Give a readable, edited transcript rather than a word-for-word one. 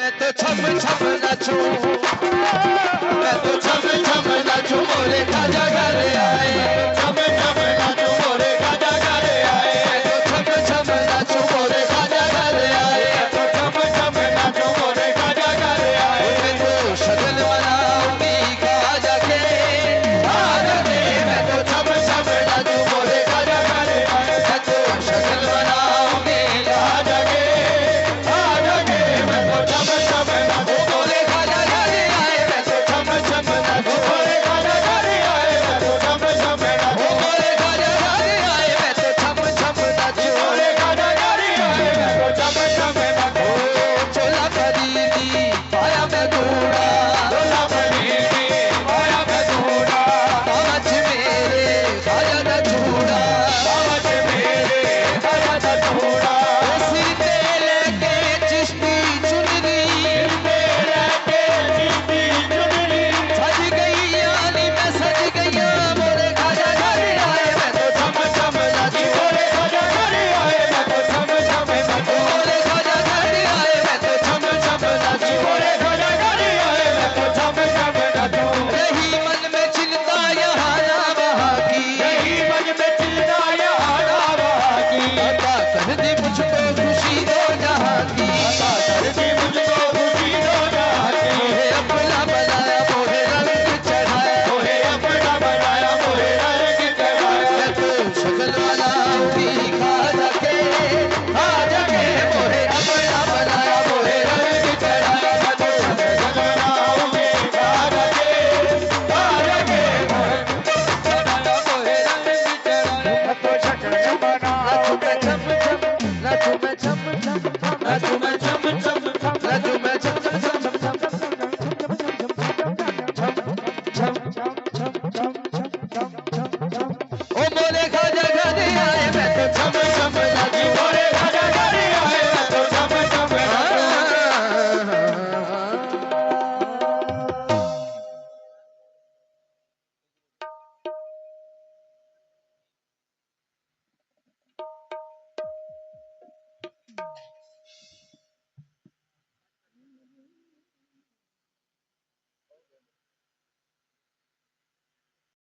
मैं तो छम छम नाचूं, मैं तो छम छम नाचूं मोरे खाजा घर आए, छम छम नाचूं मोरे खाजा घर आए, मैं तो छम छम नाचूं मोरे खाजा घर आए, तो छम छम नाचूं मोरे खाजा घर आए, मैं तो शगन मनाऊंगी खाजा के, मैं तो छम छम नाचूं मोरे खाजा घर आए, मैं तो शगन मनाऊंगी खाजा के, मैं तो छम छम नाचूं मोरे खाजा घर आए, मैं तो छम छम नाचूं मोरे खाजा घर आए, मैं तो छम छम नाचूं मोरे खाजा घर आए, मैं तो छम छम नाचूं मोरे खाजा घर आए, मैं तो छम छम नाचूं। चोला खरीदी पाया मैं दूड़ा, चोला खरीदी पाया मैं दूड़ा, बाबच मेरे खाजा दा चूड़ा, बाबच मेरे खाजा दा चूड़ा, सिर पे लेके चिश्ती चुनरी, सिर पे लेके चिश्ती चुनरी, सज गई यानी मैं सज गया मोरे खाजा घर आए, मैं तो छम छम नाचूं मोरे खाजा घर आए, मैं तो छम छम नाचूं मोरे खाजा घर आए, मैं तो छम छम नाचूं मोरे खाजा घर आए, मैं तो छम छम नाचूं। रही मन में चिंता यहाँ ना वहाँ की, रही मन में चिंता यहाँ ना वहाँ की, अता कर दी मुझको खुशी दो जहाँ की, अता कर दी मुझको खुशी दो जहाँ की, मोहे अपना बनाया मोहे रंग चढ़ाया, मोहे अपना बनाया मोहे रंग चढ़ाया, मैं तो शगन मनाऊंगी खाजा के, मोहे अपना बनाया मोहे रंग चढ़ाया, मैं तो शगन मनाऊंगी खाजा के, मोहे रंग चढ़ाया, मैं तो शगन मनाऊंगी। नाचूं मैं छम छम, नाचूं मैं छम छम, नाचूं मैं छम छम, ओ मोरे खाजा घर आए,